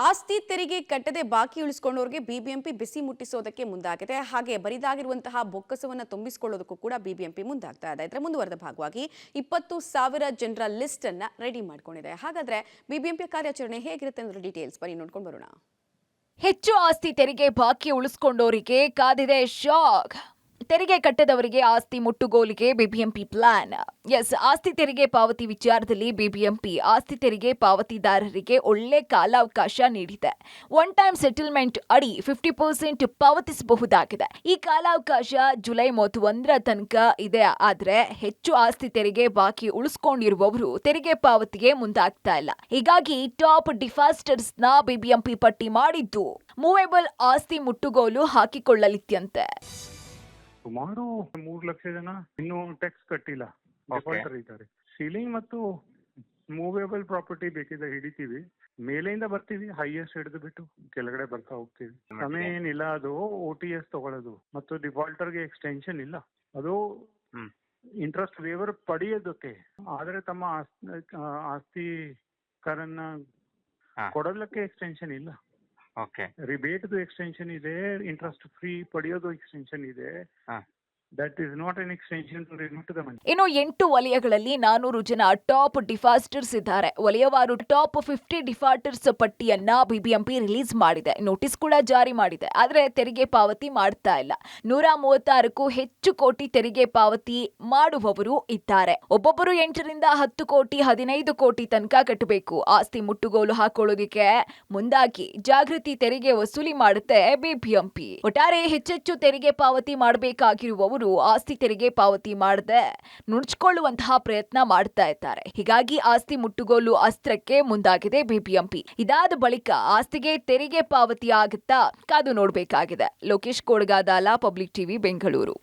ಆಸ್ತಿ ತೆರಿಗೆ ಕಟ್ಟದೆ ಬಾಕಿ ಉಳಿಸಿಕೊಂಡವರಿಗೆ ಬಿಬಿಎಂಪಿ ಬಿಸಿ ಮುಟ್ಟಿಸೋದಕ್ಕೆ ಮುಂದಾಗಿದೆ. ಹಾಗೆ ಬರಿದಾಗಿರುವಂತಹ ಬೊಕ್ಕಸವನ್ನು ತುಂಬಿಸಿಕೊಳ್ಳೋದಕ್ಕೂ ಕೂಡ ಬಿಬಿಎಂಪಿ ಮುಂದಾಗ್ತಾ ಇದೆ. ಇದರ ಮುಂದುವರೆದ ಭಾಗವಾಗಿ 20,000 ಜನರ ಲಿಸ್ಟ್ ಅನ್ನ ರೆಡಿ ಮಾಡ್ಕೊಂಡಿದೆ. ಹಾಗಾದ್ರೆ ಬಿಬಿಎಂಪಿ ಕಾರ್ಯಾಚರಣೆ ಹೇಗಿರುತ್ತೆ ಅನ್ನೋ ಡೀಟೇಲ್ಸ್ ಬನ್ನಿ ನೋಡ್ಕೊಂಡು ಬರೋಣ. ಹೆಚ್ಚು ಆಸ್ತಿ ತೆರಿಗೆ ಬಾಕಿ ಉಳಿಸಿಕೊಂಡವರಿಗೆ ಕಾದಿದೆ ಶಾಕ್. ತೆರಿಗೆ ಕಟ್ಟದವರಿಗೆ ಆಸ್ತಿ ಮುಟ್ಟುಗೋಲಿಗೆ ಬಿಬಿಎಂಪಿ ಪ್ಲಾನ್. ಆಸ್ತಿ ತೆರಿಗೆ ಪಾವತಿ ವಿಚಾರದಲ್ಲಿ ಬಿಬಿಎಂಪಿ ಆಸ್ತಿ ತೆರಿಗೆ ಪಾವತಿದಾರರಿಗೆ ಒಳ್ಳೆ ಕಾಲಾವಕಾಶ ನೀಡಿದೆ. ಒನ್ ಟೈಮ್ ಸೆಟಲ್ಮೆಂಟ್ ಅಡಿ 50% ಪಾವತಿಸಬಹುದಾಗಿದೆ. ಈ ಕಾಲಾವಕಾಶ ಜುಲೈ 31ರ ತನಕ ಇದೆ. ಆದ್ರೆ ಹೆಚ್ಚು ಆಸ್ತಿ ತೆರಿಗೆ ಬಾಕಿ ಉಳಿಸಿಕೊಂಡಿರುವವರು ತೆರಿಗೆ ಪಾವತಿಗೆ ಮುಂದಾಗ್ತಾ ಇಲ್ಲ. ಹೀಗಾಗಿ ಟಾಪ್ ಡಿಫಾಸ್ಟರ್ಸ್ ನ ಬಿಬಿಎಂಪಿ ಪಟ್ಟಿ ಮಾಡಿದ್ದು ಮೂವೇಬಲ್ ಆಸ್ತಿ ಮುಟ್ಟುಗೋಲು ಹಾಕಿಕೊಳ್ಳಲಿತ್ಯಂತೆ. ಸುಮಾರು 3 ಲಕ್ಷ ಜನ ಇನ್ನೂ ಟ್ಯಾಕ್ಸ್ ಕಟ್ಟಿಲ್ಲ, ಡಿಫಾಲ್ಟರ್ ಇದ್ದಾರೆ. ಸೀಲಿಂಗ್ ಮತ್ತು ಮೂವೇಬಲ್ ಪ್ರಾಪರ್ಟಿ ಬೇಕಿದ್ರೆ ಹಿಡಿತೀವಿ, ಮೇಲೆಯಿಂದ ಬರ್ತೀವಿ, ಹೈಯೆಸ್ಟ್ ಹಿಡಿದು ಬಿಟ್ಟು ಕೆಳಗಡೆ ಬರ್ತಾ ಹೋಗ್ತೀವಿ. ಸಮಯ ಏನಿಲ್ಲ, ಅದು OTS ತಗೊಳ್ಳೋದು ಮತ್ತು ಡಿಫಾಲ್ಟರ್ಗೆ ಎಕ್ಸ್ಟೆನ್ಷನ್ ಇಲ್ಲ. ಅದು ಇಂಟ್ರೆಸ್ಟ್ ವೇವರ್ ಪಡೆಯೋದಕ್ಕೆ, ಆದ್ರೆ ತಮ್ಮ ಆಸ್ತಿಕರನ್ನ ಕೊಡೋದಕ್ಕೆ ಎಕ್ಸ್ಟೆನ್ಷನ್ ಇಲ್ಲ. ರಿಬೇಟ್ದು ಎಕ್ಸ್ಟೆನ್ಷನ್ ಇದೆ, ಇಂಟ್ರೆಸ್ಟ್ ಫ್ರೀ ಪಡೆಯೋದು ಎಕ್ಸ್ಟೆನ್ಷನ್ ಇದೆ. That is not an extension to remit the money. ಇನ್ನು 8 ವಲಯಗಳಲ್ಲಿ 400 ಜನ ಟಾಪ್ ಡಿಫಾಸ್ಟರ್ಸ್ ಇದ್ದಾರೆ. ವಲಯವಾರು ಟಾಪ್ 50 ಡಿಫಾಲ್ಟರ್ಸ್ ಪಟ್ಟಿಯನ್ನ ಬಿಬಿಎಂಪಿ ರಿಲೀಸ್ ಮಾಡಿದೆ. ನೋಟಿಸ್ ಕೂಡ ಜಾರಿ ಮಾಡಿದೆ. ಆದ್ರೆ ತೆರಿಗೆ ಪಾವತಿ ಮಾಡ್ತಾ ಇಲ್ಲ. 136ಕ್ಕೂ ಹೆಚ್ಚು ಕೋಟಿ ತೆರಿಗೆ ಪಾವತಿ ಮಾಡುವವರು ಇದ್ದಾರೆ. ಒಬ್ಬೊಬ್ಬರು 8 ರಿಂದ 10 ಕೋಟಿ 15 ಕೋಟಿ ತನಕ ಕಟ್ಟಬೇಕು. ಆಸ್ತಿ ಮುಟ್ಟುಗೋಲು ಹಾಕೊಳ್ಳೋದಕ್ಕೆ ಮುಂದಾಗಿ ಜಾಗೃತಿ ತೆರಿಗೆ ವಸೂಲಿ ಮಾಡುತ್ತೆ ಬಿಬಿಎಂಪಿ. ಒಟ್ಟಾರೆ ಹೆಚ್ಚೆಚ್ಚು ತೆರಿಗೆ ಪಾವತಿ ಮಾಡಬೇಕಾಗಿರುವವರು ಆಸ್ತಿ ತೆರಿಗೆ ಪಾವತಿ ಮಾಡದೆ ನುಣುಚಿಕೊಳ್ಳುವಂತಹ ಪ್ರಯತ್ನ ಮಾಡ್ತಾ ಇದ್ದಾರೆ. ಹೀಗಾಗಿ ಆಸ್ತಿ ಮುಟ್ಟುಗೋಲು ಅಸ್ತ್ರಕ್ಕೆ ಮುಂದಾಗಿದೆ ಬಿಬಿಎಂಪಿ. ಇದಾದ ಬಳಿಕ ಆಸ್ತಿಗೆ ತೆರಿಗೆ ಪಾವತಿ ಆಗುತ್ತಾ ಕಾದು ನೋಡಬೇಕಾಗಿದೆ. Lokesh Kodagadala, public TV, Bengaluru.